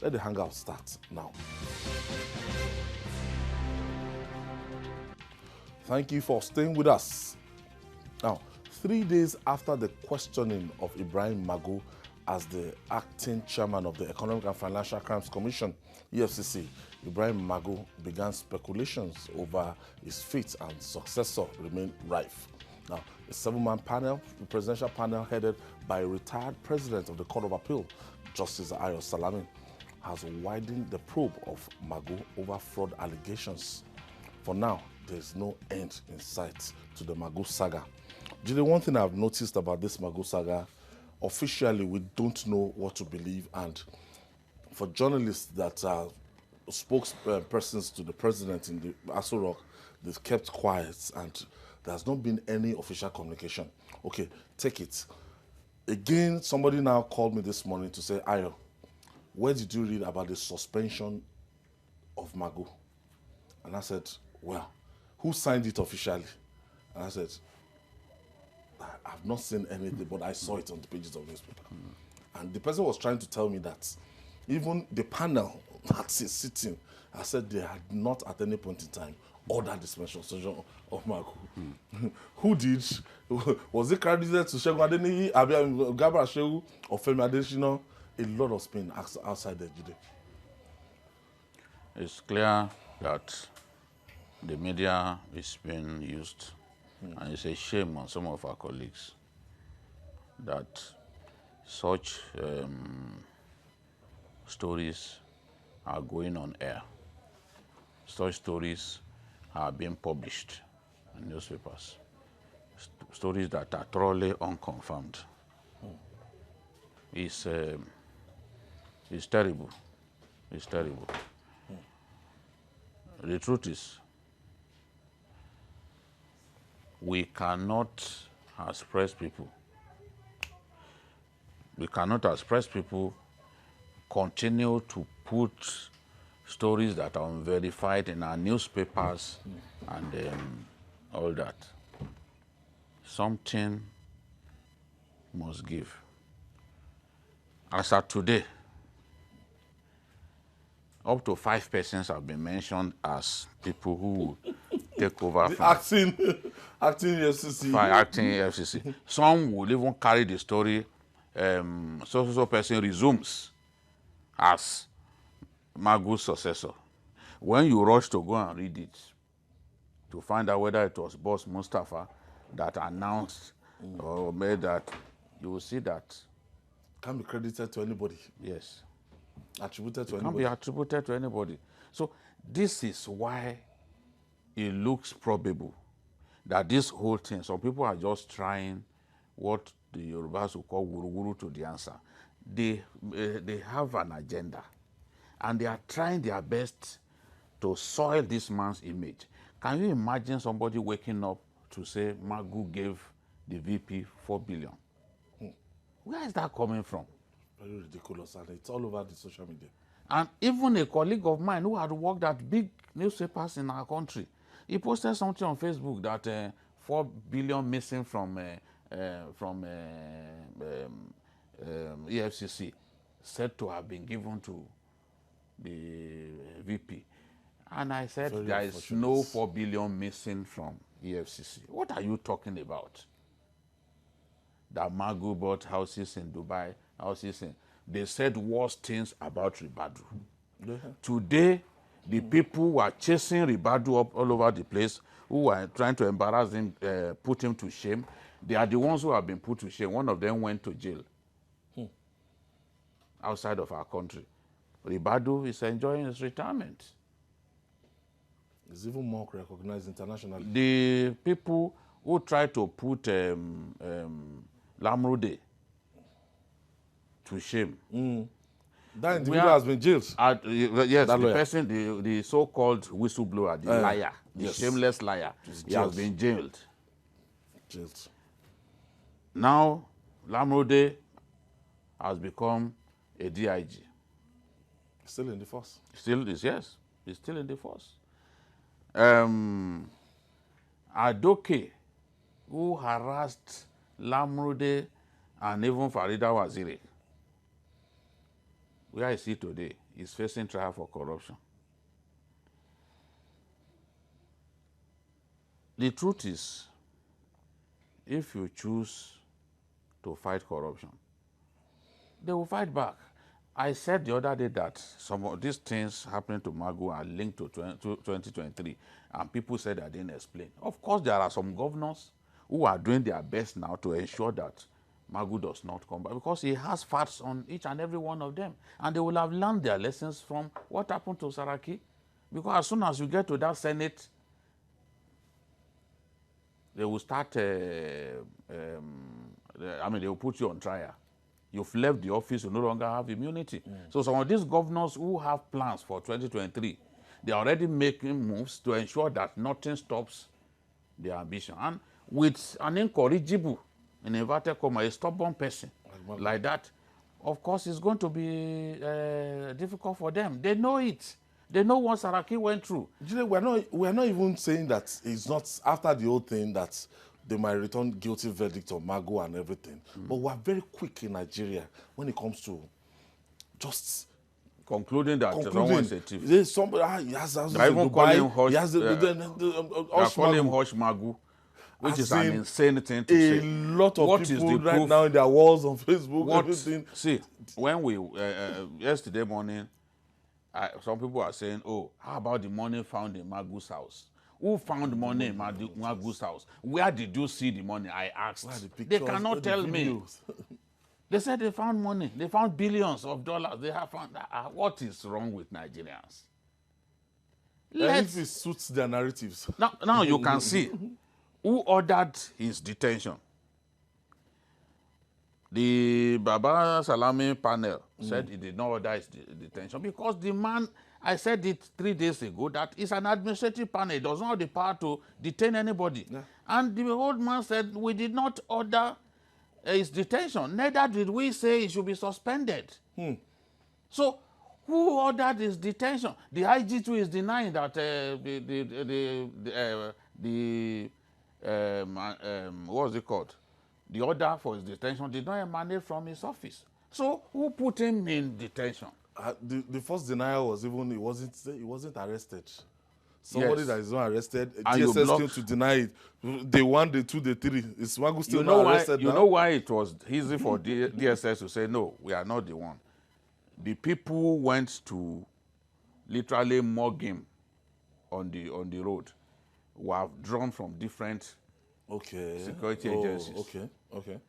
Let the hangout start now. Thank you for staying with us. Now, 3 days after the questioning of Ibrahim Magu as the acting chairman of the Economic and Financial Crimes Commission, EFCC, Ibrahim Magu began speculations over his fate and successor remain rife. Now, a 7-man panel, the presidential panel headed by a retired president of the Court of Appeal, Justice Ayo Salami, has widened the probe of Magu over fraud allegations. For now, there is no end in sight to the Magu saga. The one thing I've noticed about this Magu saga, officially we don't know what to believe, and for journalists that are spokespersons to the president in the Aso Rock, they've kept quiet and there's not been any official communication. Okay, take it. Again, somebody now called me this morning to say, Ayo, where did you read about the suspension of Magu? And I said, well, who signed it officially? And I said, I've not seen anything, but I saw it on the pages of the newspaper. And the person was trying to tell me that even the panel that is sitting, I said they had not at any point in time ordered the suspension of Magu. Who did? Was it credited to Segun Adeniyi, Gabra Shehu, or Femi Adesina? A lot of spin outside the Jide. It's clear that the media is being used, and it's a shame on some of our colleagues that such stories are going on air. Such stories are being published in newspapers. Stories that are thoroughly unconfirmed. It's terrible. It's terrible. The truth is, we cannot, as press people, continue to put stories that are unverified in our newspapers and all that. Something must give. As of today, up to 5 persons have been mentioned as people who take over The from acting FCC. acting FCC. Some will even carry the story, so person resumes as Magu's successor. When you rush to go and read it, to find out whether it was Boss Mustafa that announced or made that, you will see that, Can't be credited to anybody. yes, Attributed to can't anybody. be attributed to anybody. So this is why it looks probable that this whole thing, some people are just trying what the Yorubas will call guru to the answer. They have an agenda, and they are trying their best to soil this man's image. Can you imagine somebody waking up to say Magu gave the VP 4 billion? Where is that coming from? Very ridiculous, and it's all over the social media. And even a colleague of mine who had worked at big newspapers in our country, he posted something on Facebook that 4 billion missing from EFCC, said to have been given to the VP. And I said, Very there is unfortunate. no 4 billion missing from EFCC. What are you talking about? That Magu bought houses in Dubai, houses in... They said worse things about Ribadu. Today, the people who are chasing Ribadu up all over the place, who are trying to embarrass him, put him to shame, they are the ones who have been put to shame. One of them went to jail outside of our country. Ribadu is enjoying his retirement. It's even more recognized internationally. The people who try to put Lamrude to shame. That individual has been jailed. Yes, That the lawyer. person, the so-called whistleblower, the liar, the yes. shameless liar, he has jailed. been jailed. Jailed. Now, Lamrude has become a DIG. Still in the force. Still is, yes, he's still in the force. Adoke, who harassed Lamrude and even Farida Waziri, where is he today? is facing trial for corruption. The truth is, if you choose to fight corruption, they will fight back. I said the other day that some of these things happening to Magu are linked to 2023, and people said I didn't explain. Of course, there are some governors who are doing their best now to ensure that Magu does not come back, because he has facts on each and every one of them, and they will have learned their lessons from what happened to Saraki. Because as soon as you get to that Senate, they will start, they will put you on trial. You've left the office, you no longer have immunity. So some of these governors who have plans for 2023, they are already making moves to ensure that nothing stops their ambition. And with an incorrigible, in inverted comma, a stubborn person like that, of course, it's going to be difficult for them. They know it. They know what Saraki went through. You know, we're not even saying that it's not after the whole thing that they might return guilty verdict of Magu and everything. But we're very quick in Nigeria when it comes to just concluding that someone is a thief. There's somebody he has they even call him Hush. Hush call him Hush Magu, which is an insane thing to say. A lot of people right now in their walls on Facebook, everything. See, when we yesterday morning, some people are saying, "Oh, how about the money found in Magu's house? Who found money in Magu's house? Where did you see the money?" I asked. They cannot tell me. They said they found money. They found billions of dollars. They have found. What is wrong with Nigerians? If it suits their narratives. Now you can see who ordered his detention. The Baba Salami panel said he did not order his detention because the man, I said it 3 days ago, that it's an administrative panel. It does not have the power to detain anybody. Yeah. And the old man said, we did not order his detention. Neither did we say he should be suspended. So who ordered his detention? The IG2 is denying that what was it called? The order for his detention did not emanate from his office. So who put him in detention? The first denial was even he wasn't arrested. Somebody that is not arrested, and DSS came to deny it. Day 1, day 2, day 3. Is Magu still not arrested now? You know why it was easy for DSS to say, no, we are not the one. The people went to literally mug him on the road were drawn from different security agencies. Okay.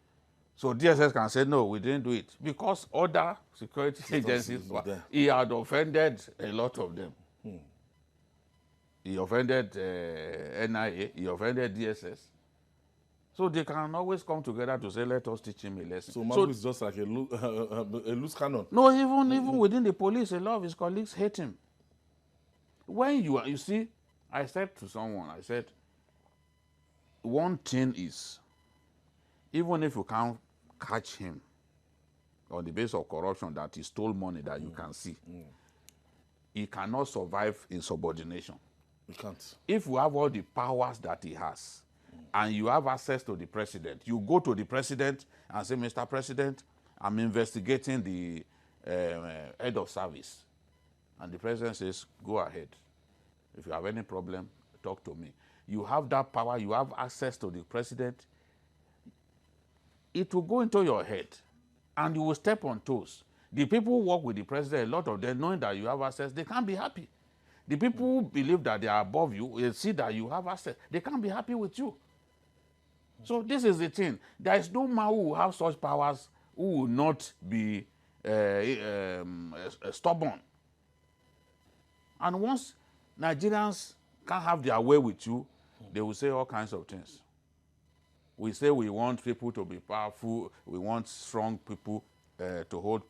So DSS can say, no, we didn't do it. Because other security agencies, he had offended a lot of them. He offended NIA, he offended DSS. So they can always come together to say, let us teach him a lesson. So Magu is just like a loose cannon. No, even within the police, a lot of his colleagues hate him. When you see, I said to someone, I said, one thing is, even if you can't catch him on the basis of corruption that he stole money that you can see, he cannot survive in subordination. He can't. If you have all the powers that he has, and you have access to the president, you go to the president and say, Mr. President, I'm investigating the head of service. And the president says, go ahead. If you have any problem, talk to me. You have that power, you have access to the president. It will go into your head, and you will step on toes. The people who work with the president, a lot of them, knowing that you have access, they can't be happy. The people who believe that they are above you, they see that you have access, they can't be happy with you. So this is the thing. There is no man who will have such powers who will not be stubborn. And once Nigerians can't have their way with you, they will say all kinds of things. We say we want people to be powerful, we want strong people to hold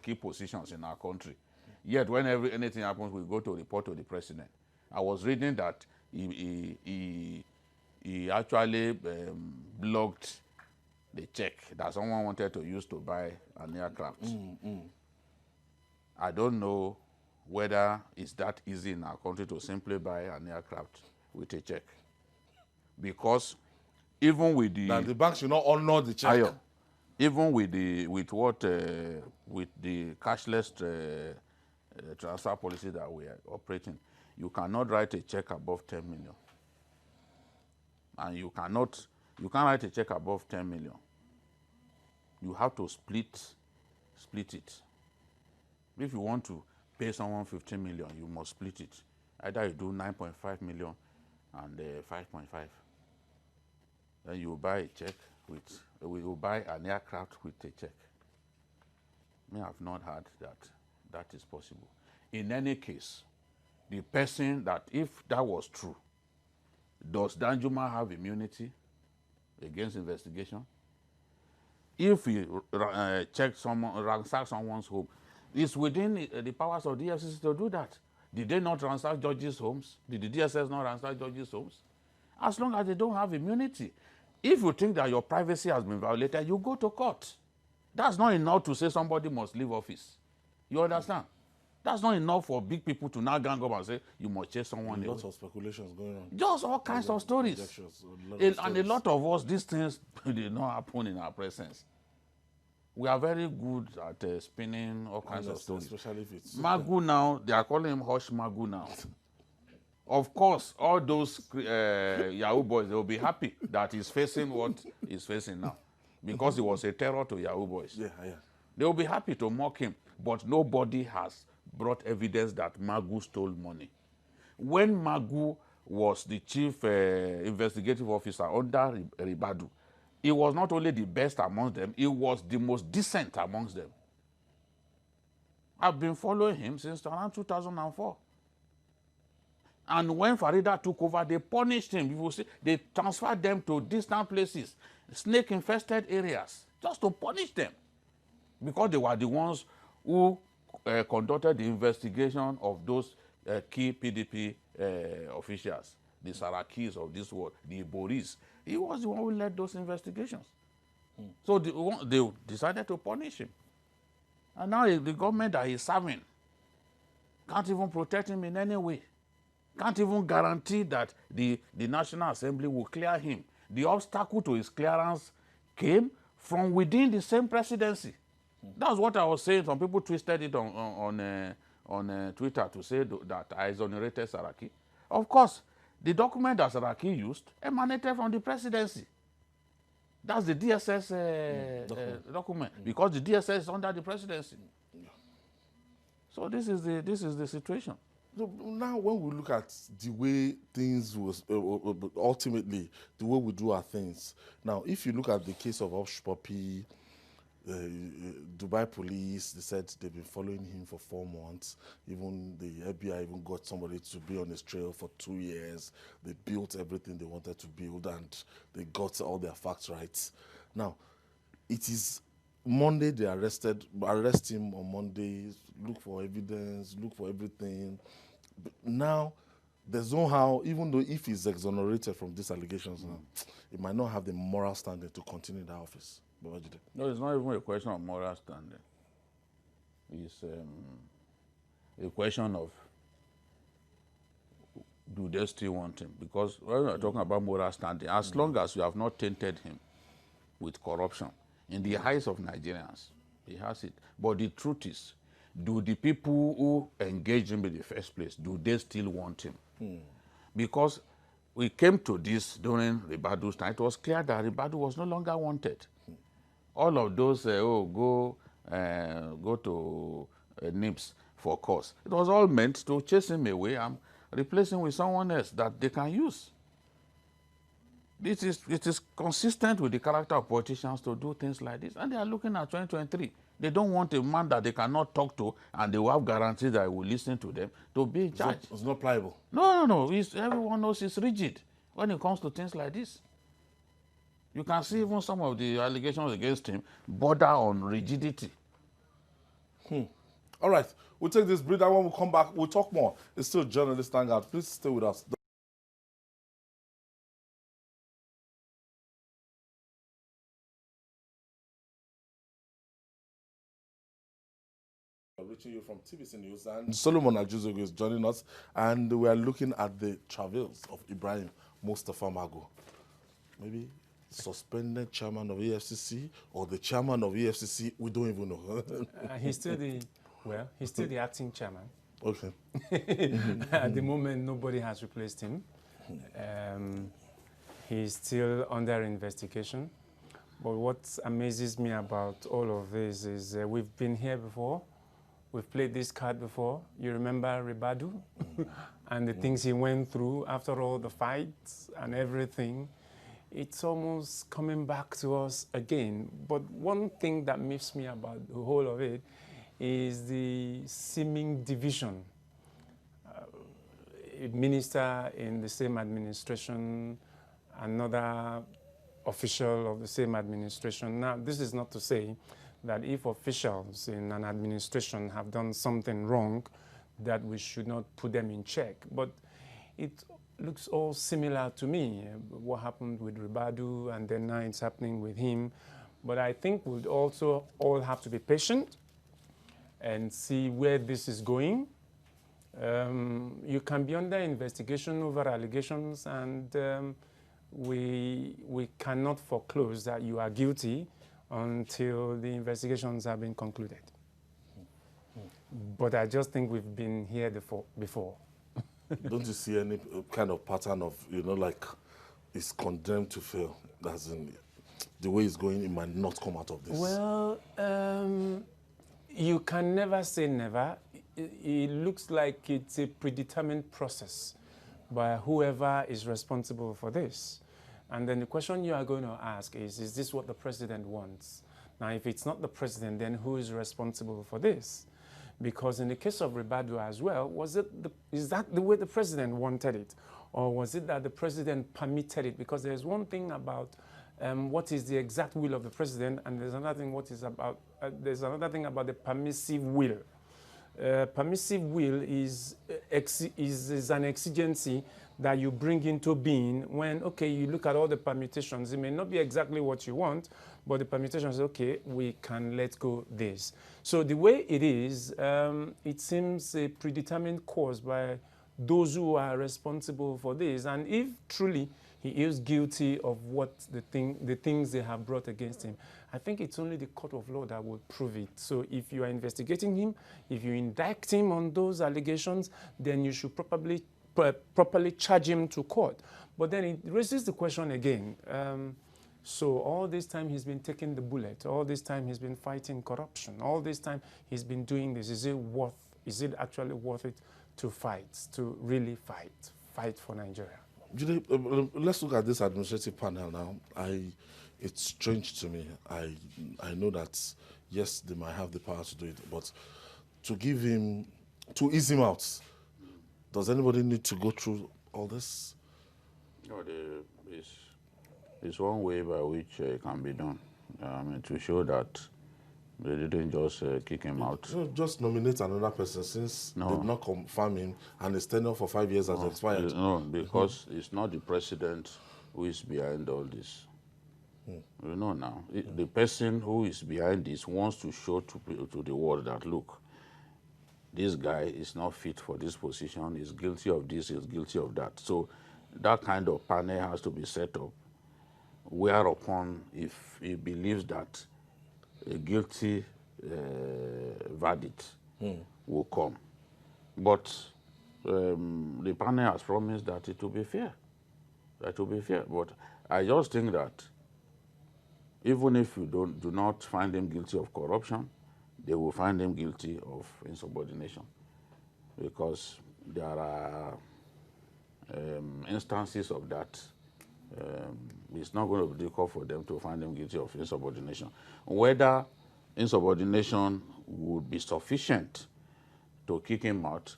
key positions in our country. Yet when anything happens, we go to report to the president. I was reading that he actually blocked the check that someone wanted to use to buy an aircraft. I don't know whether it's that easy in our country to simply buy an aircraft with a check. Because even with the bank should not honor the check. Even with the cashless transfer policy that we are operating, you cannot write a check above 10 million. And you can't write a check above 10 million. You have to split it. If you want to pay someone 15 million, you must split it. Either you do 9.5 million and 5.5. Then you buy a check you buy an aircraft with a check. I have not heard that is possible. In any case, the person that, if that was true, does Danjuma have immunity against investigation? If he ransack someone's home, it's within the powers of the EFCC to do that. Did they not ransack judges' homes? Did the DSS not ransack judges' homes? As long as they don't have immunity. If you think that your privacy has been violated, you go to court. That's not enough to say somebody must leave office. You understand? That's not enough for big people to now gang up and say you must chase someone away. Lots of speculations going on. Just all kinds of stories. And a lot of us, these things did not happen in our presence. We are very good at spinning all kinds of stories. Especially if it's Magu now, they are calling him Hush Magu now. Of course, all those Yahoo boys, they will be happy that he's facing what he's facing now. Because he was a terror to Yahoo boys. Yeah. They will be happy to mock him. But nobody has brought evidence that Magu stole money. When Magu was the chief investigative officer under Ribadu, he was not only the best amongst them, he was the most decent amongst them. I've been following him since around 2004. And when Farida took over, they punished him. You will see, they transferred them to distant places, snake-infested areas, just to punish them. Because they were the ones who conducted the investigation of those key PDP officials, the Sarakis of this world, the Boris. He was the one who led those investigations. So they decided to punish him. And now the government that he's serving can't even protect him in any way. Can't even guarantee that the National Assembly will clear him. The obstacle to his clearance came from within the same presidency. That's what I was saying. Some people twisted it on Twitter to say that I exonerated Saraki. Of course, the document that Saraki used emanated from the presidency. That's the DSS document, because the DSS is under the presidency. So this is the situation. So now, when we look at the way things was ultimately the way we do our things. Now, if you look at the case of Hush Puppy, Dubai police, they said they've been following him for 4 months. Even the FBI even got somebody to be on his trail for 2 years. They built everything they wanted to build, and they got all their facts right. Now, it is Monday they arrest him on Monday, look for evidence, look for everything. But now, there's no how, even though if he's exonerated from these allegations now, he might not have the moral standing to continue in that office. No, it's not even a question of moral standing. It's a question of, do they still want him? Because when we are talking about moral standing, as long as you have not tainted him with corruption, in the eyes of Nigerians, he has it. But the truth is, do the people who engaged him in the first place, do they still want him? Because we came to this during Ribadu's time. It was clear that Ribadu was no longer wanted. All of those, go to NIPS for cause. It was all meant to chase him away and replace him with someone else that they can use. It is consistent with the character of politicians to do things like this. And they are looking at 2023. They don't want a man that they cannot talk to and they will have guarantees that he will listen to them to be in charge. It's not pliable. No. Everyone knows it's rigid when it comes to things like this. You can see even some of the allegations against him border on rigidity. All right. We'll take this break, and when we come back, we'll talk more. It's still Journalist Hangout. Please stay with us. Reaching you from TVC News, and Solomon Ajuzogo is joining us, and we are looking at the travails of Ibrahim Mustafa Magu. Maybe suspended chairman of EFCC or the chairman of EFCC, we don't even know. He's still the Well, he's still the acting chairman. Okay. At the moment, nobody has replaced him. He's still under investigation. But what amazes me about all of this is we've been here before. We've played this card before. You remember Ribadu and the things he went through after all the fights and everything. It's almost coming back to us again. But one thing that miffs me about the whole of it is the seeming division. A minister in the same administration, another official of the same administration. Now, this is not to say that if officials in an administration have done something wrong, that we should not put them in check. But it looks all similar to me, what happened with Ribadu, and then now it's happening with him. But I think we'd also all have to be patient and see where this is going. You can be under investigation over allegations, and we cannot foreclose that you are guilty until the investigations have been concluded. But I just think we've been here before. Don't you see any kind of pattern of, like it's condemned to fail? As in, the way it's going, it might not come out of this. Well, you can never say never. It looks like it's a predetermined process by whoever is responsible for this. And then the question you are going to ask is this what the president wants? Now, if it's not the president, then who is responsible for this? Because in the case of Ribadu as well, is that the way the president wanted it? Or was it that the president permitted it? Because there's one thing about what is the exact will of the president, and there's another thing about the permissive will. Permissive will is an exigency that you bring into being when, okay, you look at all the permutations. It may not be exactly what you want, but the permutations, okay, we can let go this. So the way it is, it seems a predetermined course by those who are responsible for this. And if truly he is guilty of what the things they have brought against him, I think it's only the court of law that will prove it. So if you are investigating him, if you indict him on those allegations, then you should properly charge him to court. But then it raises the question again. So all this time he's been taking the bullet. All this time he's been fighting corruption. All this time he's been doing this. Is it actually worth it to fight, to really fight for Nigeria? Let's look at this administrative panel now. It's strange to me. I know that, yes, they might have the power to do it, but to ease him out, does anybody need to go through all this? No, it's one way by which it can be done. To show that they didn't just kick him out. So just nominate another person since they did not confirm him and his tenure for 5 years has expired. No, because it's not the president who is behind all this. You know now, the person who is behind this wants to show to the world that, look, this guy is not fit for this position, he's guilty of this, he's guilty of that. So that kind of panel has to be set up, whereupon if he believes that a guilty verdict will come. But the panel has promised that it will be fair. But I just think that even if you do not find him guilty of corruption, they will find him guilty of insubordination, because there are instances of that. It's not going to be difficult for them to find him guilty of insubordination. Whether insubordination would be sufficient to kick him out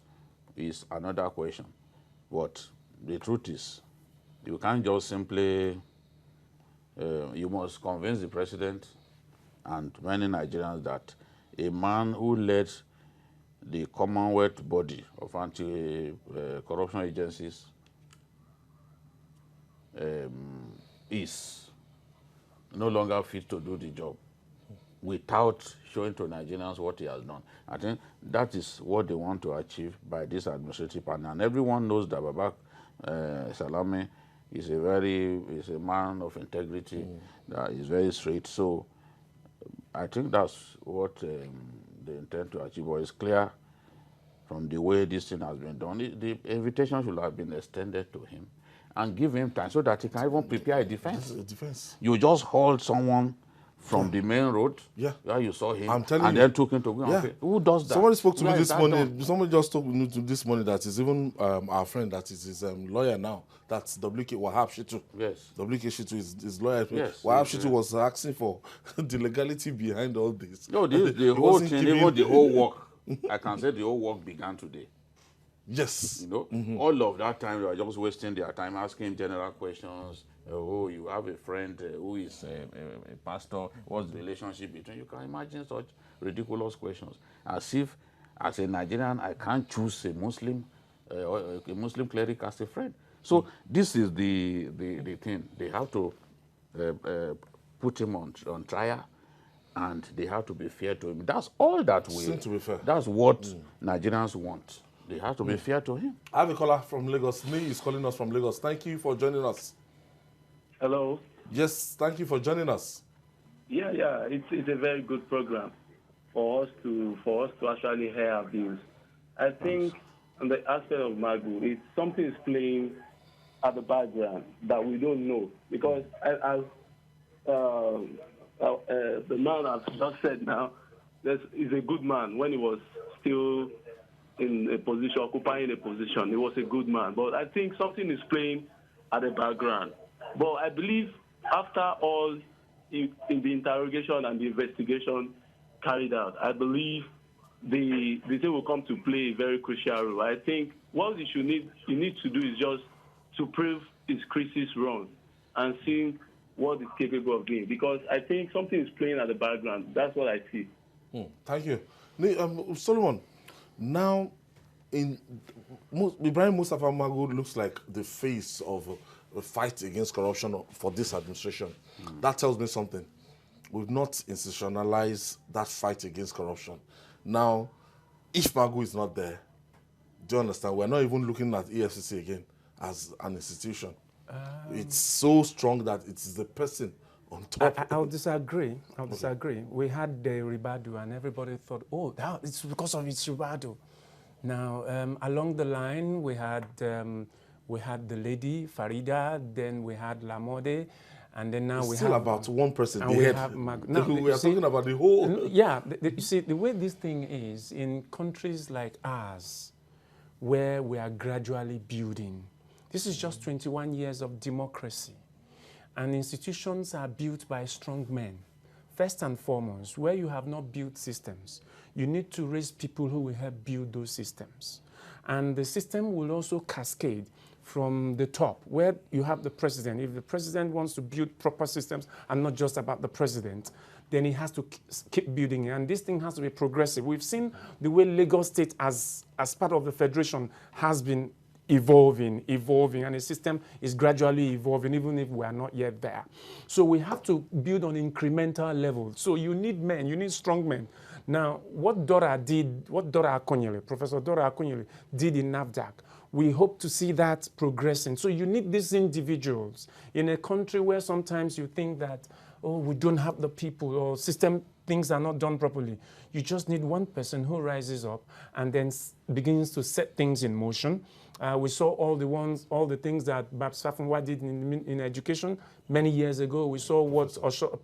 is another question. But the truth is, you can't just simply, you must convince the president and many Nigerians that a man who led the Commonwealth body of anti-corruption agencies is no longer fit to do the job without showing to Nigerians what he has done. I think that is what they want to achieve by this administrative panel. And everyone knows that Babak Salame is a man of integrity, that is very straight. So I think that's what they intend to achieve. But it's clear from the way this thing has been done, the invitation should have been extended to him and give him time so that he can even prepare a defense. A defense. You just hold someone from the main road, where you saw him, I'm telling and you. then took him to go and pay. Who does that? Somebody spoke to me Where is this that morning. done? Somebody just told me this morning that is even our friend that is his lawyer now. That's WK Wahab Shitu. Yes. WK Shitu is his lawyer. Yes, Wahab yes, Shitu was asking for the legality behind all this. No, the He whole wasn't thing, giving- even the whole work, I can say the whole work began today. Yes. You know, all of that time they were just wasting their time asking general questions. Oh, you have a friend who is a pastor. What's the relationship between? You can imagine such ridiculous questions. As if, as a Nigerian, I can't choose a Muslim cleric as a friend. So this is the thing. They have to put him on trial, and they have to be fair to him. That's all that we. Seem to be fair. That's what Nigerians want. They have to be fair to him. I have a caller from Lagos. Nee is calling us from Lagos. Thank you for joining us. Hello. Yes, thank you for joining us. Yeah, it's a very good program for us to actually hear our views. I think on the aspect of Magu, it's something is playing at the background that we don't know, because as the man has just said now, he's a good man. When he was still in a position, occupying a position, he was a good man. But I think something is playing at the background. But I believe after all, in the interrogation and the investigation carried out, I believe the thing will come to play a very crucial role. I think what you need to do is just to prove his crisis wrong and see what he's capable of doing. Because I think something is playing at the background. That's what I see. Thank you. Solomon, now Ibrahim Mustafa Magu looks like the face of a fight against corruption for this administration. That tells me something. We've not institutionalized that fight against corruption. Now, if Magu is not there, do you understand? We're not even looking at EFCC again as an institution. It's so strong that it is the person on top. I'll disagree. We had the Ribadu, and everybody thought, oh, it's because of its Ribadu. Now, along the line, we had the lady Farida, then we had Lamode, and then now It's we still have about one person. and we have now, we are talking about the whole. Yeah, you see, the way this thing is in countries like ours, where we are gradually building. This is just 21 years of democracy, and institutions are built by strong men. First and foremost, where you have not built systems, you need to raise people who will help build those systems. And the system will also cascade from the top, where you have the president. If the president wants to build proper systems and not just about the president, then he has to keep building it. And this thing has to be progressive. We've seen the way Lagos State, as part of the federation, has been evolving, and the system is gradually evolving, even if we are not yet there. So we have to build on incremental levels. So you need men, you need strong men. Now, what Professor Dora Akunyele did in NAFDAC, we hope to see that progressing. So you need these individuals in a country where sometimes you think that, oh, we don't have the people, or system things are not done properly. You just need one person who rises up and then begins to set things in motion. We saw all the things that Babs Fafnwa did in education many years ago. We saw what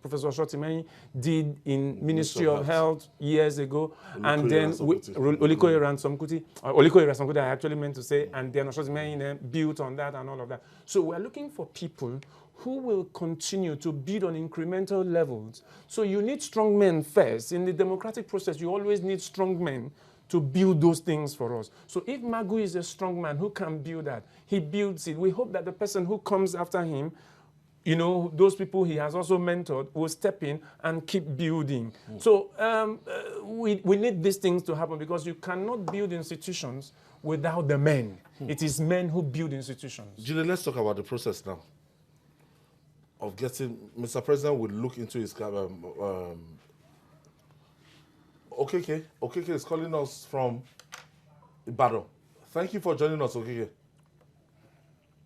Professor Oshotimeni did in Ministry of Health years ago. And then Oliko Eransomkuti, I actually meant to say, and then Oshotimeni built on that and all of that. So we're looking for people who will continue to build on incremental levels. So you need strong men first. In the democratic process, you always need strong men to build those things for us. So if Magu is a strong man who can build that, he builds it. We hope that the person who comes after him, you know, those people he has also mentored, will step in and keep building. So we need these things to happen, because you cannot build institutions without the men. It is men who build institutions. Julie, let's talk about the process now of getting. Mr. President will look into his Okeke is calling us from Ibadan. Thank you for joining us, Okeke.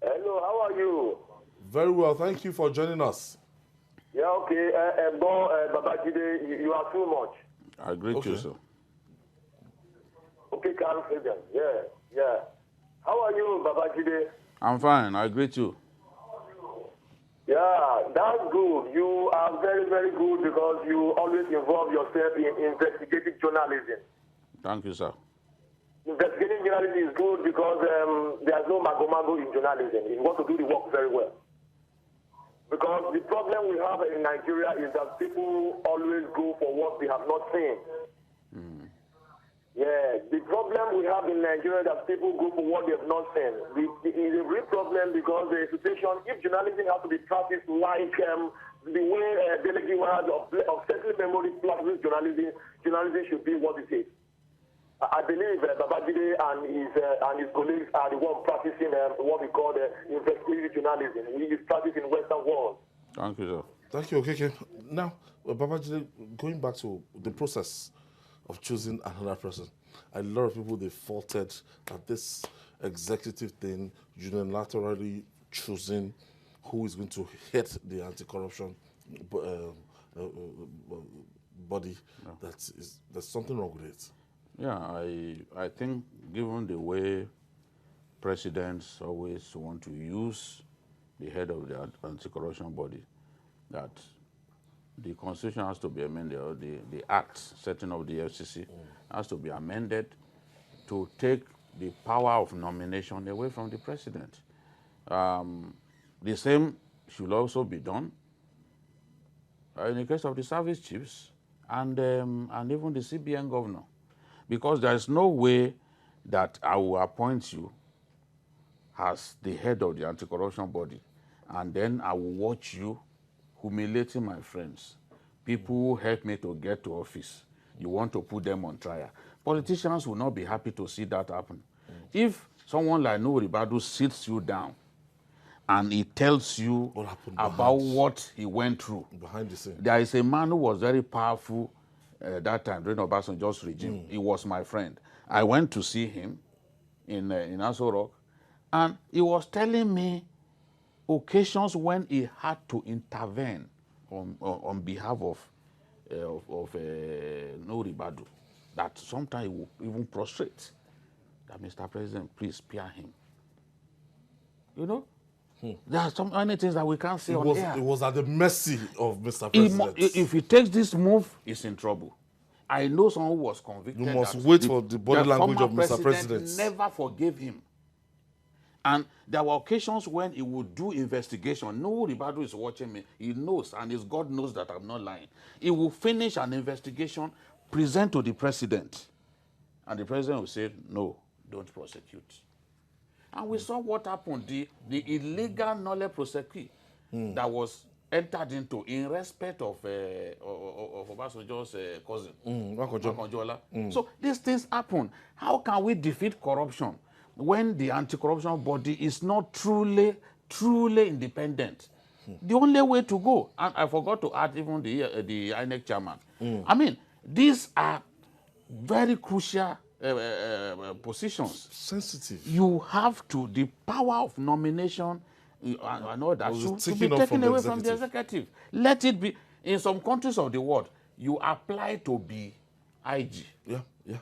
Hello, how are you? Very well, thank you for joining us. Yeah, okay. Babajide, you are too much. I greet you, sir. Okay, Carl Fabian. Yeah. How are you, Babajide? I'm fine. I greet you. Yeah, that's good. You are very, very good because you always involve yourself in investigative journalism. Thank you, sir. Investigative journalism is good because there's no mago in journalism. You want to do the work very well. Because the problem we have in Nigeria is that people always go for what they have not seen. Yeah, the problem we have in Nigeria is that people go for what they have not seen. It is a real problem because the situation, if journalism has to be practiced like the way Delegate had of settling memory practices journalism should be what it is. I believe Babajide and his colleagues are the ones practicing what we call investigative journalism. We is practiced in Western world. Thank you, sir. Thank you, okay. Now, Babajide, going back to the process of choosing another person, a lot of people, they faulted that this executive thing, unilaterally choosing who is going to head the anti-corruption body, there's something wrong with it. Yeah, I think given the way presidents always want to use the head of the anti-corruption body, that the constitution has to be amended, or the act setting up the FCC has to be amended to take the power of nomination away from the president. The same should also be done in the case of the service chiefs and even the CBN governor. Because there is no way that I will appoint you as the head of the anti-corruption body, and then I will watch you humiliating my friends, people who help me to get to office. You want to put them on trial. Politicians will not be happy to see that happen. If someone like Nuhu Ribadu sits you down and he tells you about what he went through, behind the scene, there is a man who was very powerful that time during Obasanjo's regime. He was my friend. I went to see him in Aso Rock, and he was telling me occasions when he had to intervene on behalf of Nuhu Ribadu, that sometimes he would even prostrate. That, Mr. President, please spare him. You know? There are so many things that we can't say on air. It was at the mercy of Mr. President. If he takes this move, he's in trouble. I know someone who was convicted. You must wait for the body language of Mr. President. Never forgave him. And there were occasions when he would do investigation. No, Ribadu is watching me. He knows, and his God knows that I'm not lying. He will finish an investigation, present to the president, and the president will say, no, don't prosecute. And we saw what happened, the illegal nolle prosequi that was entered into in respect of Obasanjo's cousin, Wakonjola. So these things happen. How can we defeat corruption when the anti-corruption body is not truly independent? The only way to go, and I forgot to add even the INEC chairman. I mean, these are very crucial positions. Sensitive. You have to, the power of nomination, I know that should be taken away from the executive. Let it be, in some countries of the world, you apply to be IG. Yeah.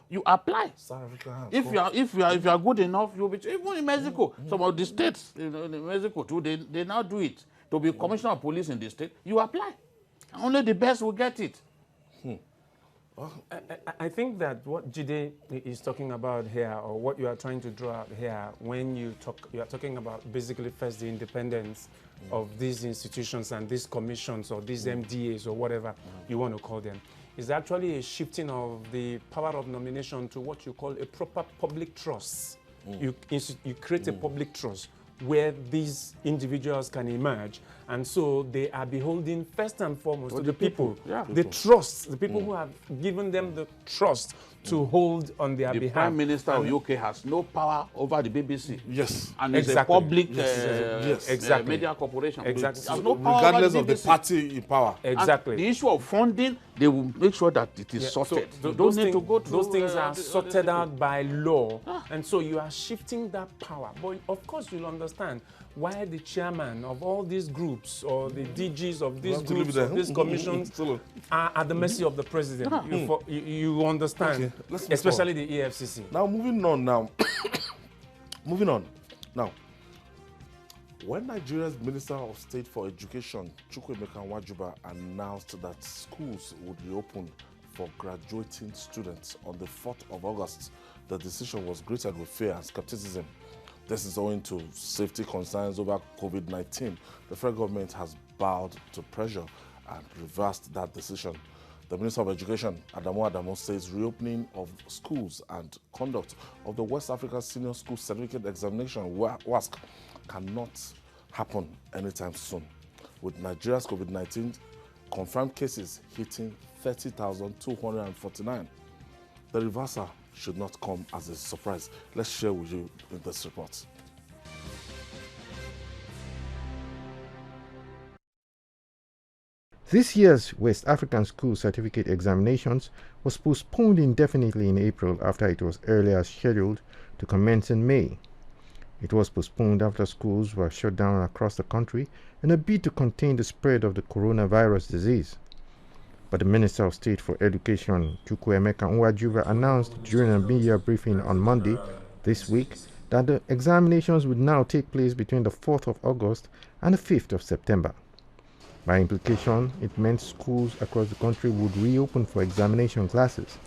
You apply. South Africa, if you are good enough, you'll be, even in Mexico, some of the states in Mexico too, they now do it. To be commissioner of police in the state, you apply. Only the best will get it. I think that what Jide is talking about here, or what you are trying to draw out here, when you are talking about basically first the independence of these institutions and these commissions or these MDAs or whatever you want to call them, is actually a shifting of the power of nomination to what you call a proper public trust. You create a public trust where these individuals can emerge, and so they are beholden first and foremost to the people. The trust, the people who have given them the trust to hold on their behalf. The Prime Minister of UK has no power over the BBC. Yes. And it's a public media corporation. Exactly. Has no power regardless over of the the BBC. party in power. Exactly. And the issue of funding, they will make sure that it is sorted. So you don't need to go through those things are sorted out by law, and so you are shifting that power. But of course, you'll understand why the chairman of all these groups or the DGs of these groups, of these commissions, are at the mercy of the president. You understand. Okay, let's move especially on. the EFCC. Now, moving on now. Moving on. Now, when Nigeria's Minister of State for Education, Chukwuemeka Nwajuba, announced that schools would reopen for graduating students on the 4th of August, the decision was greeted with fear and skepticism. This is owing to safety concerns over COVID-19. The federal government has bowed to pressure and reversed that decision. The Minister of Education, Adamu, says reopening of schools and conduct of the West African Senior School Certificate Examination, WASC, cannot happen anytime soon. With Nigeria's COVID-19 confirmed cases hitting 30,249, the reversal should not come as a surprise. Let's share with you in this report. This year's West African School Certificate Examinations was postponed indefinitely in April after it was earlier scheduled to commence in May. It was postponed after schools were shut down across the country in a bid to contain the spread of the coronavirus disease. But the Minister of State for Education, Chukwuemeka Nwajuba, announced during a media briefing on Monday this week that the examinations would now take place between the 4th of August and the 5th of September. By implication, it meant schools across the country would reopen for examination classes.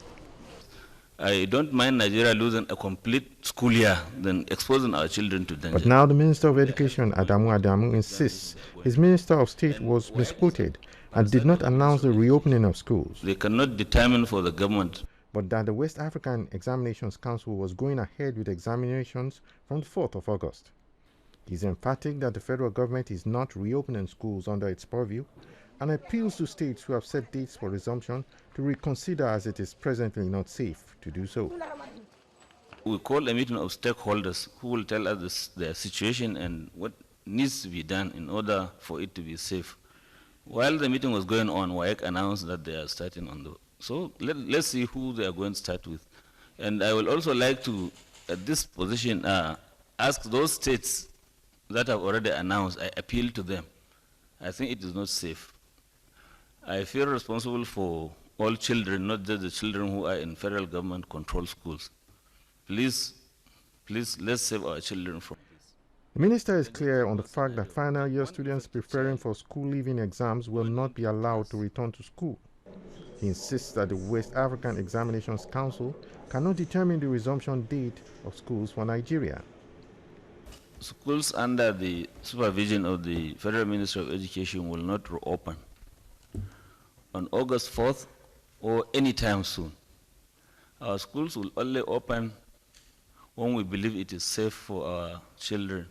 I don't mind Nigeria losing a complete school year than exposing our children to danger. But now the Minister of Education, Adamu, insists his Minister of State was misquoted and did not announce the reopening of schools. They cannot determine for the government. But that the West African Examinations Council was going ahead with examinations from the 4th of August. He is emphatic that the federal government is not reopening schools under its purview and appeals to states who have set dates for resumption to reconsider, as it is presently not safe to do so. We call a meeting of stakeholders who will tell us their situation and what needs to be done in order for it to be safe. While the meeting was going on, WAEC announced that they are starting on the... So let's see who they are going to start with. And I would also like to, at this position, ask those states that have already announced, I appeal to them. I think it is not safe. I feel responsible for all children, not just the children who are in federal government controlled schools. Please, let's save our children from this. The minister is clear on the fact that final year students preparing for school leaving exams will not be allowed to return to school. He insists that the West African Examinations Council cannot determine the resumption date of schools for Nigeria. Schools under the supervision of the Federal Ministry of Education will not reopen on August 4th or any time soon. Our schools will only open when we believe it is safe for our children,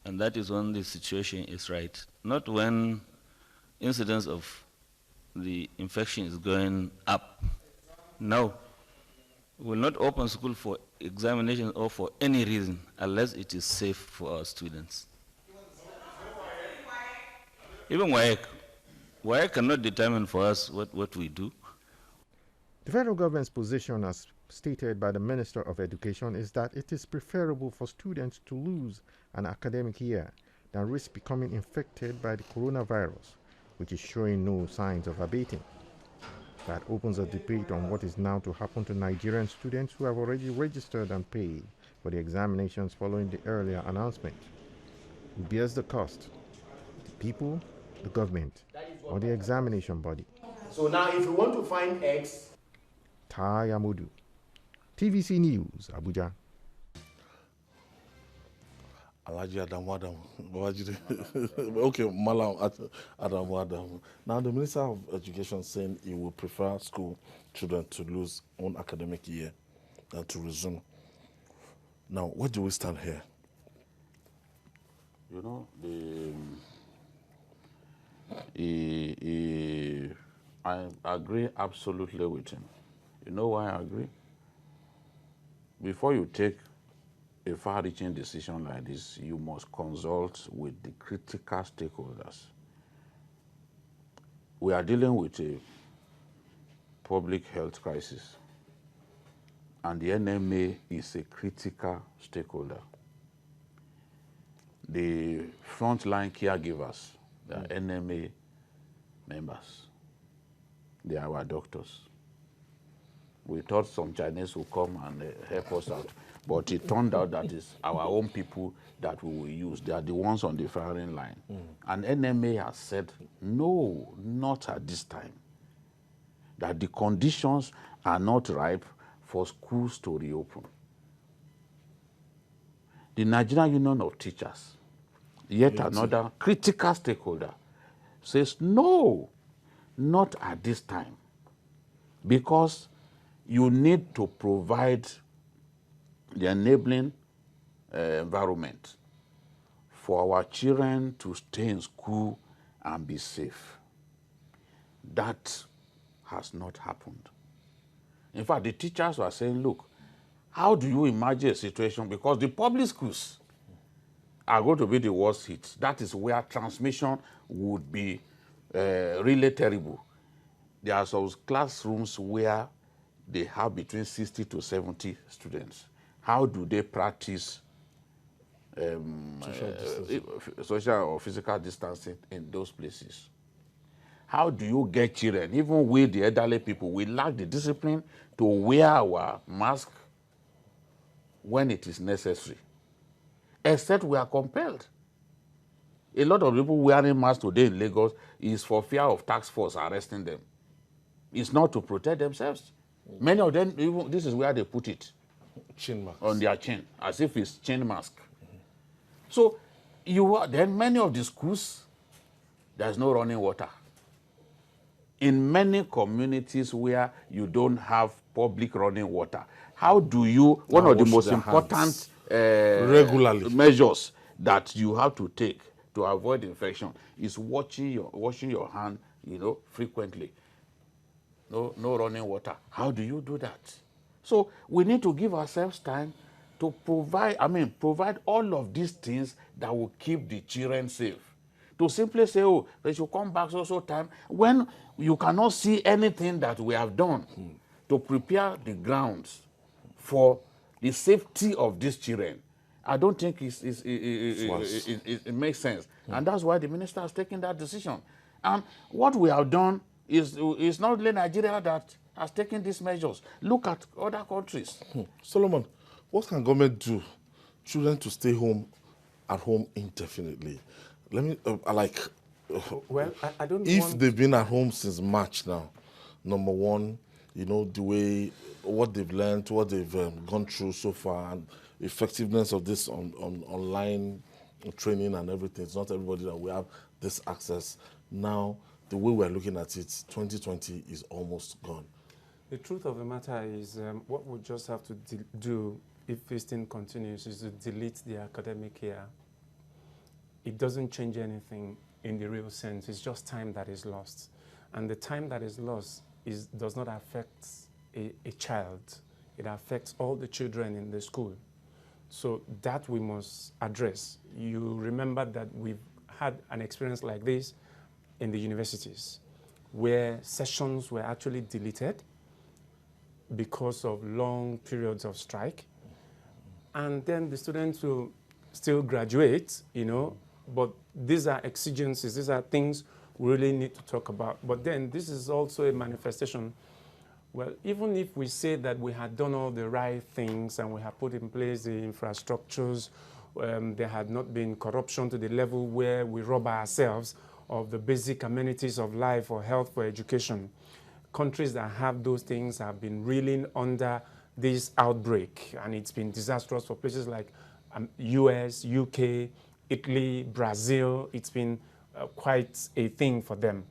and that is when the situation is right, not when incidence of the infection is going up. No, we will not open school for examination or for any reason unless it is safe for our students. Even WAEC cannot determine for us what we do. The federal government's position, as stated by the Minister of Education, is that it is preferable for students to lose an academic year than risk becoming infected by the coronavirus, which is showing no signs of abating. That opens a debate on what is now to happen to Nigerian students who have already registered and paid for the examinations following the earlier announcement. Who bears the cost? The people, the government, or the examination body? So now if you want to find X, Tayamudu, TVC News, Abuja. Alaji Adamu. Okay, Malam Adamu. Now, the Minister of Education saying he will prefer school children to lose one academic year than to resume. Now, where do we stand here? You know, I agree absolutely with him. You know why I agree? Before you take a far-reaching decision like this, you must consult with the critical stakeholders. We are dealing with a public health crisis, and the NMA is a critical stakeholder. The frontline caregivers, the NMA members, they are our doctors. We thought some Chinese would come and help us out. But it turned out that it's our own people that we will use. They are the ones on the firing line. And NMA has said, no, not at this time. That the conditions are not ripe for schools to reopen. The Nigerian Union of Teachers, yet another critical stakeholder, says no, not at this time, because you need to provide the enabling environment for our children to stay in school and be safe. That has not happened. In fact, the teachers were saying, look, how do you imagine a situation? Because the public schools are going to be the worst hit. That is where transmission would be really terrible. There are some classrooms where they have between 60 to 70 students. How do they practice social or physical distancing in those places? How do you get children? Even we, the elderly people, we lack the discipline to wear our mask when it is necessary, except we are compelled. A lot of people wearing masks today in Lagos is for fear of task force arresting them. It's not to protect themselves. Many of them, even, this is where they put it. Chin marks. On their chin, as if it's chin mask. So then many of the schools, there's no running water. In many communities where you don't have public running water, how do you, one of the most important regularly measures that you have to take to avoid infection is washing your hand, frequently. No running water. How do you do that? So we need to give ourselves time to provide all of these things that will keep the children safe. To simply say, oh, they should come back so time, when you cannot see anything that we have done to prepare the grounds for the safety of these children, I don't think it makes sense. And that's why the minister has taken that decision. And what we have done is not only Nigeria that has taken these measures. Look at other countries. Solomon, what can government do? Children to stay at home indefinitely. Let me, well, I don't if they've been at home since March now, number one, the way, what they've learned, what they've gone through so far, and effectiveness of this online training and everything. It's not everybody that we have this access. Now, the way we're looking at it, 2020 is almost gone. The truth of the matter is what we just have to do if this thing continues is to delete the academic year. It doesn't change anything in the real sense. It's just time that is lost. And the time that is lost does not affect a child. It affects all the children in the school. So that we must address. You remember that we've had an experience like this in the universities, where sessions were actually deleted because of long periods of strike. And then the students will still graduate, but these are exigencies, these are things we really need to talk about. But then this is also a manifestation. Well, even if we say that we had done all the right things and we have put in place the infrastructures, there had not been corruption to the level where we rob ourselves of the basic amenities of life, for health, for education. Countries that have those things have been reeling under this outbreak, and it's been disastrous for places like US, UK, Italy, Brazil. It's been quite a thing for them.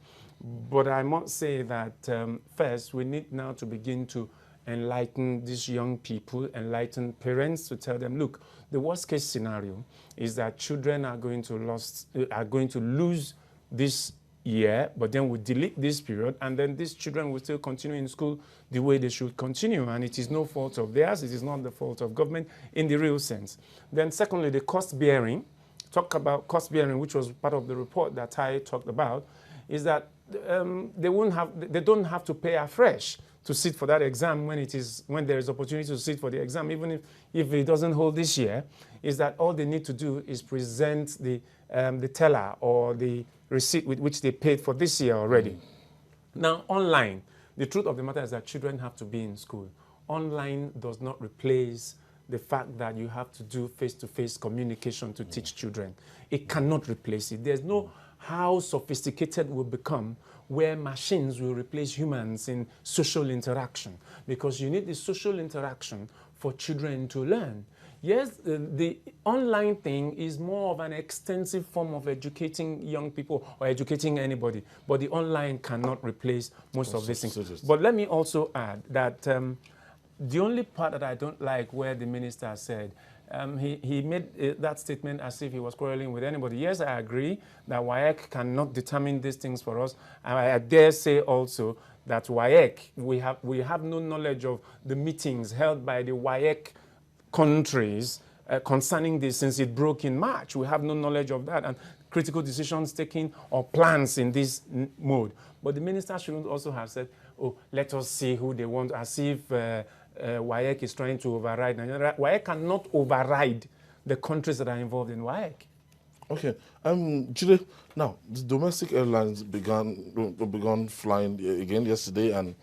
But I must say that first, we need now to begin to enlighten these young people, enlighten parents, to tell them, look, the worst case scenario is that children are going to lose this year, but then we delete this period, and then these children will still continue in school the way they should continue, and it is no fault of theirs, it is not the fault of government in the real sense. Then secondly, the cost bearing, talk about cost bearing, which was part of the report that I talked about, is that they don't have to pay afresh to sit for that exam when there is opportunity to sit for the exam, even if it doesn't hold this year, is that all they need to do is present the teller or the receipt with which they paid for this year already. Now, online, the truth of the matter is that children have to be in school. Online does not replace the fact that you have to do face-to-face communication to teach children. It cannot replace it. There's no how sophisticated we'll become where machines will replace humans in social interaction, because you need the social interaction for children to learn. Yes, the online thing is more of an extensive form of educating young people or educating anybody, but the online cannot replace most of these things. But let me also add that the only part that I don't like where the minister said, he made that statement as if he was quarreling with anybody. Yes, I agree that WAEC cannot determine these things for us. And I dare say also that WAEC, we have no knowledge of the meetings held by the WAEC countries concerning this since it broke in March. We have no knowledge of that, and critical decisions taken or plans in this mode. But the minister shouldn't also have said, oh, let us see who they want, as if WAEC is trying to override. WAEC cannot override the countries that are involved in WAEC. Okay. Jide, now, the domestic airlines began flying again yesterday, and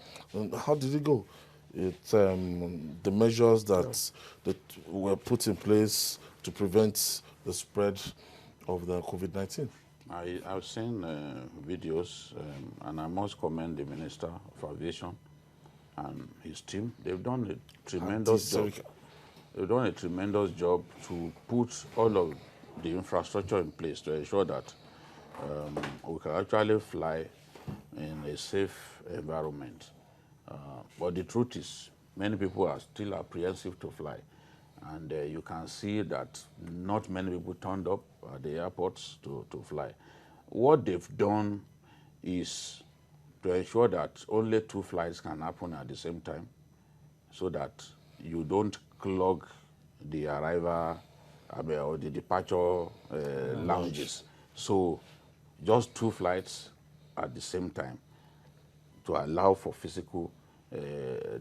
how did it go? The measures that were put in place to prevent the spread of the COVID-19. I've seen videos, and I must commend the Minister of Aviation and his team. They've done a tremendous job. They've done a tremendous job to put all of the infrastructure in place to ensure that we can actually fly in a safe environment. But the truth is, many people are still apprehensive to fly. And you can see that not many people turned up at the airports to fly. What they've done is to ensure that only 2 flights can happen at the same time, so that you don't clog the arrival or the departure lounges. So just 2 flights at the same time to allow for physical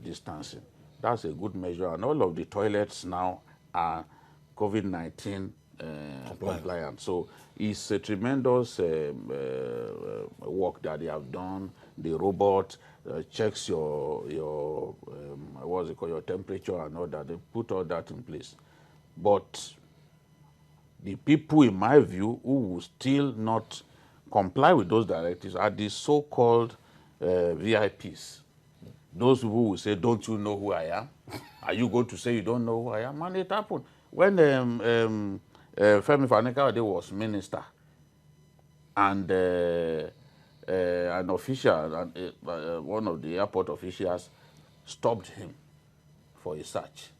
distancing. That's a good measure, and all of the toilets now are COVID-19 compliant. So it's a tremendous work that they have done. The robot checks your what's it called, your temperature and all that. They put all that in place. But the people, in my view, who will still not comply with those directives are the so-called VIPs. Those people will say, don't you know who I am? Are you going to say you don't know who I am? And it happened. When Femi Fani-Kayode was minister, and an official, one of the airport officials, stopped him for a search.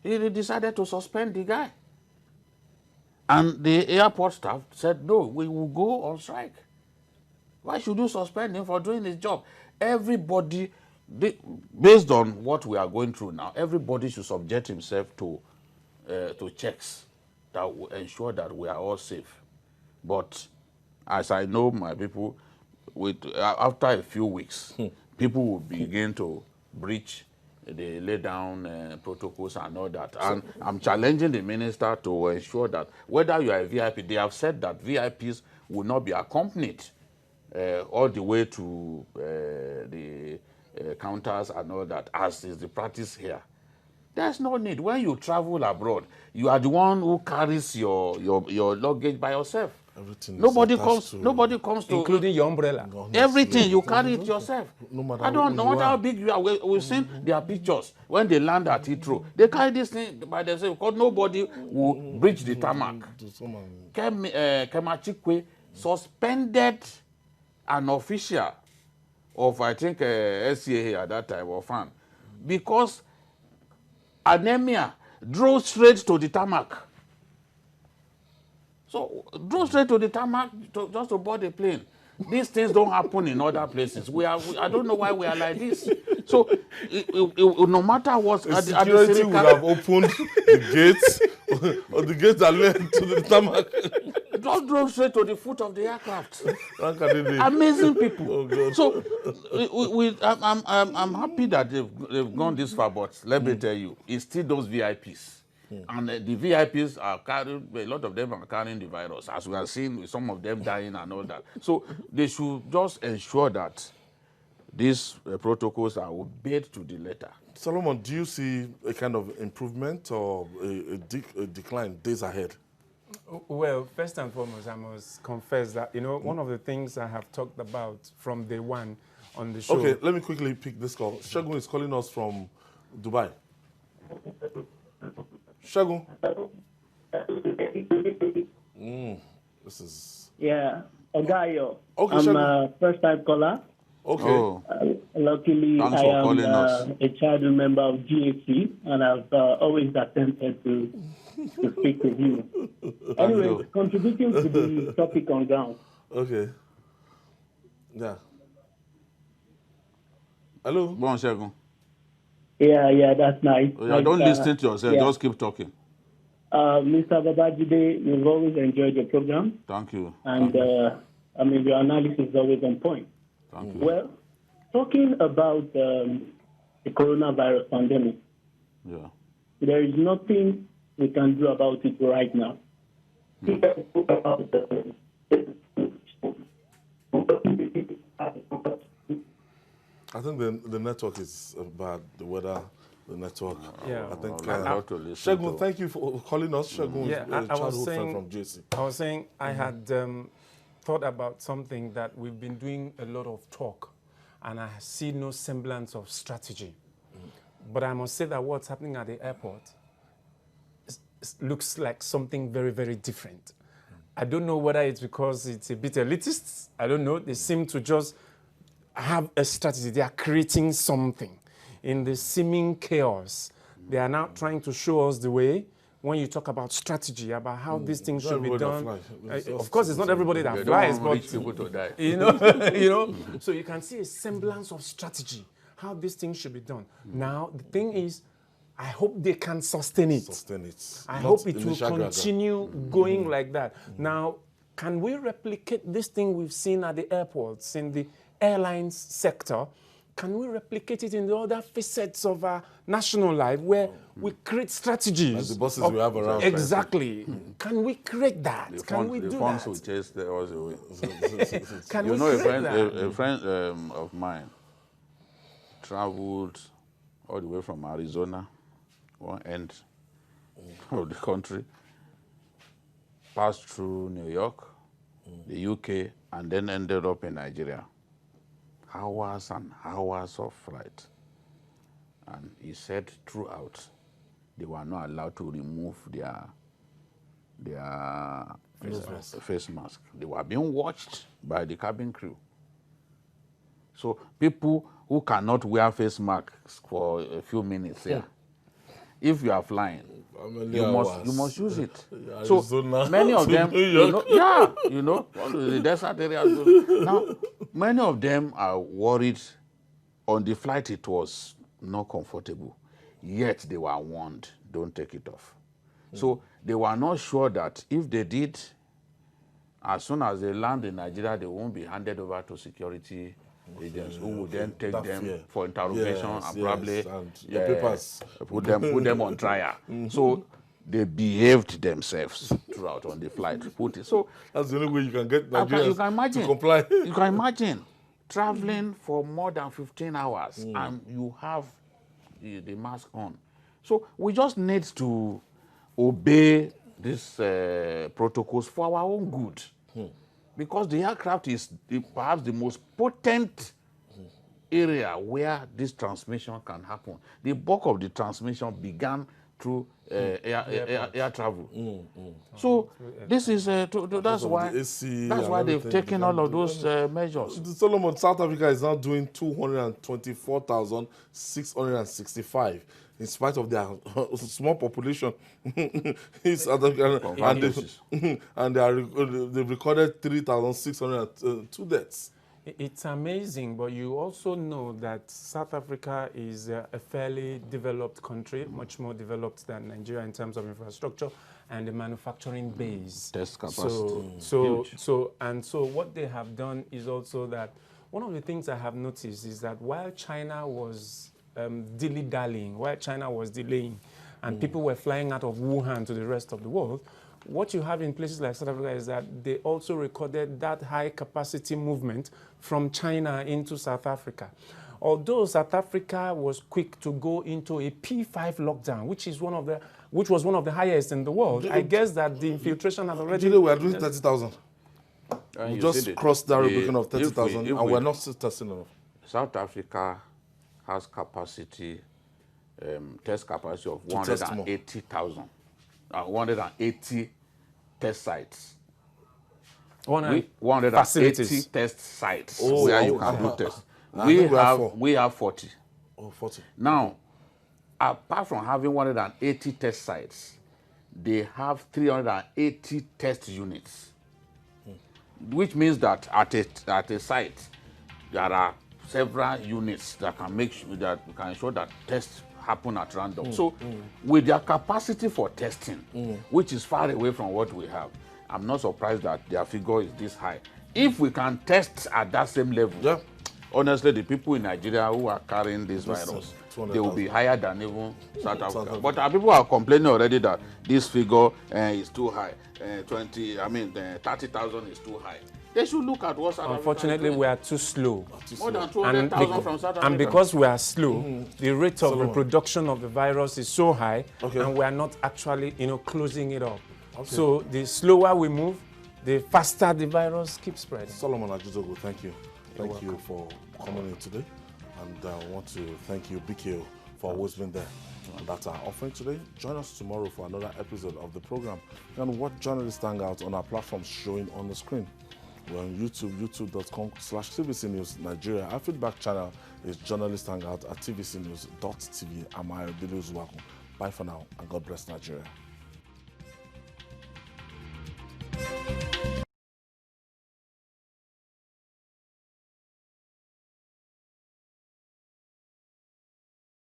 He decided to suspend the guy. And the airport staff said, no, we will go on strike. Why should you suspend him for doing his job? Everybody, based on what we are going through now, everybody should subject himself to checks that will ensure that we are all safe. But as I know, my people, after a few weeks, people will begin to breach the lay down protocols and all that. And I'm challenging the minister to ensure that whether you are a VIP, they have said that VIPs will not be accompanied all the way to the counters and all that, as is the practice here. There's no need. When you travel abroad, you are the one who carries your luggage by yourself. Everything Nobody comes to, including your umbrella. Everything, you carry it yourself. No matter no matter how big you are. We've seen their pictures when they land at Heathrow. They carry this thing by themselves because nobody will breach the tarmac. Kemachikwe suspended an official of, I think, SCA at that time, or FAN, because anemia drove straight to the tarmac. So drove straight to the tarmac just to board the plane. These things don't happen in other places. I don't know why we are like this. So no matter what, security would have opened the gates or the gates that led to the tarmac. Just drove straight to the foot of the aircraft. Amazing people. Oh, God. So I'm happy that they've gone this far, but let me tell you, it's still those VIPs. And the VIPs are carrying, a lot of them are carrying the virus, as we are seeing with some of them dying and all that. So they should just ensure that these protocols are obeyed to the letter. Solomon, do you see a kind of improvement or a decline days ahead? Well, first and foremost, I must confess that, one of the things I have talked about from day one on the show. Okay, let me quickly pick this call. Shagun is calling us from Dubai. Shagun. This is... Yeah, Ogayo. Okay, I'm Shagun. a first-time caller. Okay. Oh, Luckily, Thanks I for am calling us. a child member of GAC, and I've always attempted to speak with you. Anyway, you. contributing to the topic on ground. Okay. Yeah. Hello? go on, Shagun. Yeah, that's nice. Oh, yeah, don't listen to yourself. yeah. Just keep talking. Mr. Babajide, we've always enjoyed your program, Thank you. and your analysis is always on point. Thank you. Well, talking about the coronavirus pandemic, Yeah. there is nothing we can do about it right now. I think the network is bad. The weather, the network. Yeah. I think. I'll have to listen Shagun, to- thank you for calling us. Shagun Yeah, is a I was childhood friend saying- from JC. I was saying I had thought about something that we've been doing a lot of talk, and I see no semblance of strategy. But I must say that what's happening at the airport looks like something very, very different. I don't know whether it's because it's a bit elitist. I don't know. They seem to just have a strategy. They are creating something in the seeming chaos. They are now trying to show us the way. When you talk about strategy, about how these things Not should be everybody done, that flies. It's of course, it's not everybody that They flies, don't want but rich people to die. you know. So you can see a semblance of strategy, how these things should be done. Now, the thing is, I hope they can sustain it. Sustain it. I Not hope it will initial gaga. continue going like that. Now, can we replicate this thing we've seen at the airports, in the airlines sector? Can we replicate it in the other facets of our national life where we create strategies? Like the buses we have around. Exactly. Can we create that? The Can we do funds that? will chase the us away. Can You we know, a create friend, that? a friend of mine traveled all the way from Arizona, one end of the country, passed through New York, the UK, and then ended up in Nigeria. Hours and hours of flight. And he said throughout, they were not allowed to remove their face mask. They were being watched by the cabin crew. So people who cannot wear face masks for a few minutes, if you are flying, you must use it. So Arizona many of to them, New York. all the desert areas. Now, many of them are worried. On the flight, it was not comfortable. Yet they were warned, don't take it off. So they were not sure that if they did, as soon as they land in Nigeria, they won't be handed over to security agents who would then take That them fear. for interrogation Yes, and probably and the papers. put them on trial. So they behaved themselves throughout on the flight. So That's the only way you can get you Nigerians can imagine. to comply. You can imagine traveling for more than 15 hours and you have the mask on. So we just need to obey these protocols for our own good. Because the aircraft is perhaps the most potent area where this transmission can happen. The bulk of the transmission began through air travel. So this is that's of why the AC that's and why they've everything taken began all of to- those measures. Solomon, South Africa is now doing 224,665 in spite of their small population. It's South Africa, and they've recorded 3,602 deaths. It's amazing, but you also know that South Africa is a fairly developed country, much more developed than Nigeria in terms of infrastructure and the manufacturing base. Test capacity. So what they have done is also that one of the things I have noticed is that while China was dilly-dallying, while China was delaying, and people were flying out of Wuhan to the rest of the world, what you have in places like South Africa is that they also recorded that high capacity movement from China into South Africa. Although South Africa was quick to go into a P5 lockdown, which was one of the highest in the world, I guess that the infiltration has already... We are doing 30,000. We just crossed that Rubicon of 30,000, and we're not still testing enough. South Africa has capacity, test capacity of 180,000. 180 test sites. 180 facilities. test sites where you can do tests. We have 40. Oh, 40. Now, apart from having 180 test sites, they have 380 test units, which means that at a site, there are several units that can make sure that can ensure that tests happen at random. So, with their capacity for testing, which is far away from what we have, I'm not surprised that their figure is this high. If we can test at that same level, honestly, the people in Nigeria who are carrying this virus, they will be higher than even South Africa. But our people are complaining already that this figure is too high. 30,000 is too high. They should look at what South Africa. Unfortunately, we are too slow. More than 200,000 from South Africa. And because we are slow, the rate of reproduction of the virus is so high, and we are not actually, closing it up. So the slower we move, the faster the virus keeps spreading. Solomon Ajizogo, thank you. Thank you for coming in today. And I want to thank you, BKO, for always being there. And that's our offering today. Join us tomorrow for another episode of the program. You can watch Journalist Hangout on our platforms showing on the screen. We're on YouTube, youtube.com/TVC News Nigeria. Our feedback channel is Journalist Hangout at tvcnews.tv. I'm Ayo Bilu Zuwaku. Bye for now, and God bless Nigeria.